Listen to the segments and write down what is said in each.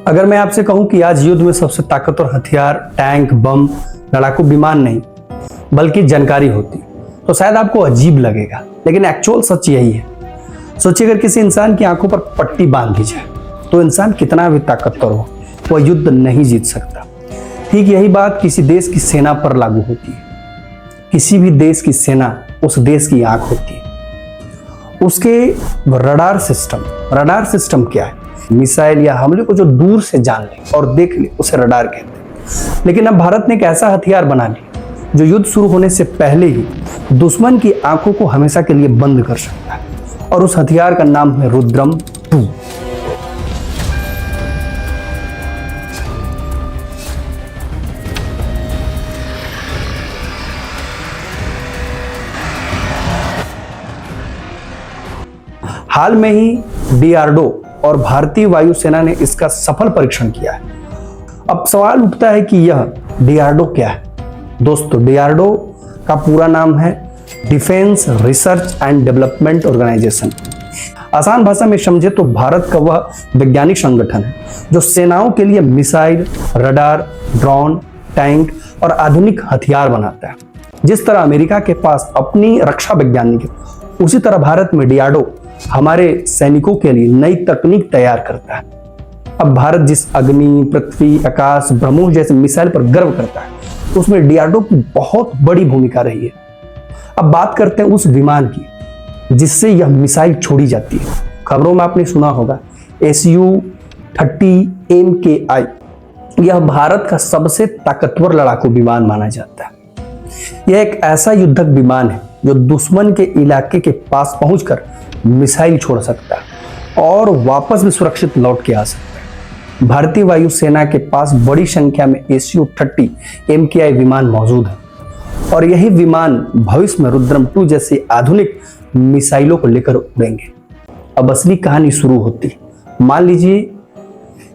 अगर मैं आपसे कहूं कि आज युद्ध में सबसे ताकतवर हथियार टैंक, बम, लड़ाकू विमान नहीं बल्कि जानकारी होती तो शायद आपको अजीब लगेगा, लेकिन एक्चुअल सच यही है। सोचिए अगर किसी इंसान की आंखों पर पट्टी बांध दी जाए तो इंसान कितना भी ताकतवर हो वह युद्ध नहीं जीत सकता। ठीक यही बात किसी देश की सेना पर लागू होती है। किसी भी देश की सेना उस देश की आंख होती है। उसके रडार सिस्टम क्या है? मिसाइल या हमले को जो दूर से जान ले और देख ले उसे रडार कहते हैं। लेकिन अब भारत ने एक ऐसा हथियार बना लिया जो युद्ध शुरू होने से पहले ही दुश्मन की आंखों को हमेशा के लिए बंद कर सकता है, और उस हथियार का नाम है रुद्रम 2। हाल में ही डीआरडीओ और भारतीय वायुसेना ने इसका सफल परीक्षण किया है। अब सवाल उठता है कि यह डीआरडीओ क्या है? दोस्तों, डीआरडीओ का पूरा नाम है defence research and development organisation. आसान भाषा में समझे तो भारत का वह वैज्ञानिक संगठन है जो सेनाओं के लिए मिसाइल, रडार, ड्रोन, टैंक और आधुनिक हथियार बनाता है। जिस तरह अमेरिका के पास अपनी रक्षा वैज्ञानिक है, उसी तरह भारत में डीआरडीओ हमारे सैनिकों के लिए नई तकनीक तैयार करता है। अब भारत जिस अग्नि, पृथ्वी, आकाश, ब्रह्मोस जैसे मिसाइल पर गर्व करता है, उसमें डीआरडीओ की बहुत बड़ी भूमिका रही है। अब बात करते हैं उस विमान की जिससे यह मिसाइल छोड़ी जाती है। खबरों में आपने सुना होगा Su-30 MKI। यह भारत का सबसे ताकतवर लड़ाकू विमान माना जाता है। यह एक ऐसा युद्धक विमान है जो दुश्मन के इलाके के पास पहुंचकर मिसाइल छोड़ सकता है और वापस भी सुरक्षित लौट के आ सकता है। भारतीय वायुसेना के पास बड़ी संख्या में Su-30 MKI विमान मौजूद है, और यही विमान भविष्य में रुद्रम 2 जैसी आधुनिक मिसाइलों को लेकर उड़ेंगे। अब असली कहानी शुरू होती है। मान लीजिए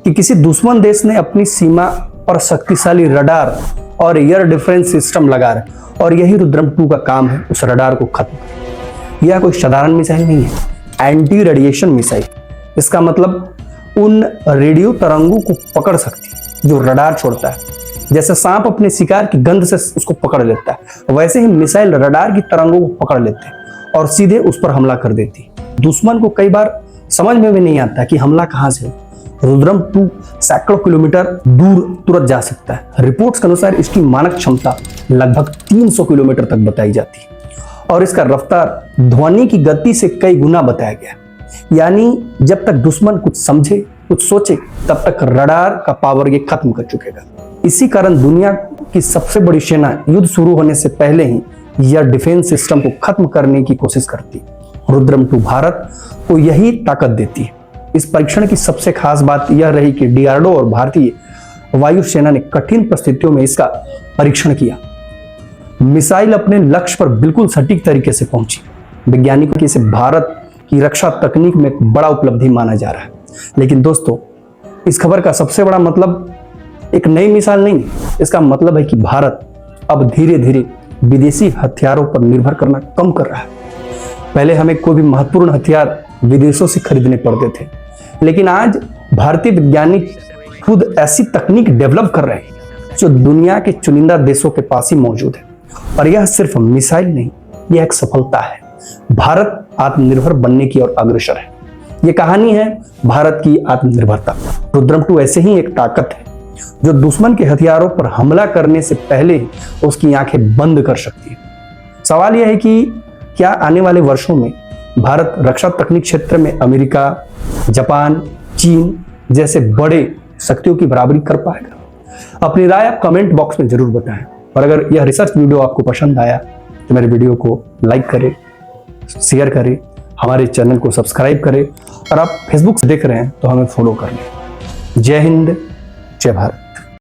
कि किसी दुश्मन देश ने अपनी सीमा पर शक्तिशाली रडार और एयर डिफेंस सिस्टम लगा रहे, और यही रुद्रम 2 का काम है उस रडार को खत्म करना। यह कोई साधारण मिसाइल नहीं है, एंटी रेडिएशन मिसाइल। इसका मतलब उन रेडियो तरंगों को पकड़ सकती है जो रडार छोड़ता है। जैसे सांप अपने शिकार की गंध से उसको पकड़ लेता है, वैसे ही मिसाइल रडार की तरंगों को पकड़ लेते हैं और सीधे उस पर हमला कर देती है। दुश्मन को कई बार समझ में भी नहीं आता कि हमला कहां से हो। रुद्रम 2 सैकड़ों किलोमीटर दूर तुरंत जा सकता है। रिपोर्ट्स के अनुसार इसकी मानक क्षमता लगभग 300 किलोमीटर तक बताई जाती है, और इसका रफ्तार ध्वनि की गति से कई गुना बताया गया। यानी जब तक दुश्मन कुछ समझे, कुछ सोचे, तब तक रडार का पावर ये खत्म कर चुकेगा। इसी कारण दुनिया की सबसे बड़ी सेना युद्ध शुरू होने से पहले ही यह डिफेंस सिस्टम को खत्म करने की कोशिश करती है। रुद्रम 2 भारत को यही ताकत देती है। इस परीक्षण की सबसे खास बात यह रही कि डीआरडीओ और भारतीय वायुसेना ने कठिन परिस्थितियों में इसका परीक्षण किया। मिसाइल अपने लक्ष्य पर बिल्कुल सटीक तरीके से पहुंची। वैज्ञानिकों की से भारत की रक्षा तकनीक में एक बड़ा उपलब्धि माना जा रहा है। लेकिन दोस्तों, इस खबर का सबसे बड़ा मतलब एक नई मिसाइल नहीं, इसका मतलब है कि भारत अब धीरे धीरे विदेशी हथियारों पर निर्भर करना कम कर रहा है। पहले हमें कोई भी महत्वपूर्ण हथियार विदेशों से खरीदने पड़ते थे, लेकिन आज भारतीय वैज्ञानिक खुद ऐसी तकनीक डेवलप कर रहे हैं जो दुनिया के चुनिंदा देशों के पास ही मौजूद है। और यह सिर्फ मिसाइल नहीं, यह एक सफलता है। भारत आत्मनिर्भर बनने की ओर अग्रसर है। यह कहानी है भारत की आत्मनिर्भरता। रुद्रम 2 ऐसे ही एक ताकत है जो दुश्मन के हथियारों पर हमला करने से पहले उसकी आंखें बंद कर सकती है। सवाल यह है कि क्या आने वाले वर्षों में भारत रक्षा तकनीक क्षेत्र में अमेरिका, जापान, चीन जैसे बड़े शक्तियों की बराबरी कर पाएगा? अपनी राय आप कमेंट बॉक्स में जरूर बताएं। और अगर यह रिसर्च वीडियो आपको पसंद आया तो मेरे वीडियो को लाइक करें, शेयर करें, हमारे चैनल को सब्सक्राइब करें, और आप फेसबुक से देख रहे हैं तो हमें फॉलो कर लें। जय हिंद, जय भारत।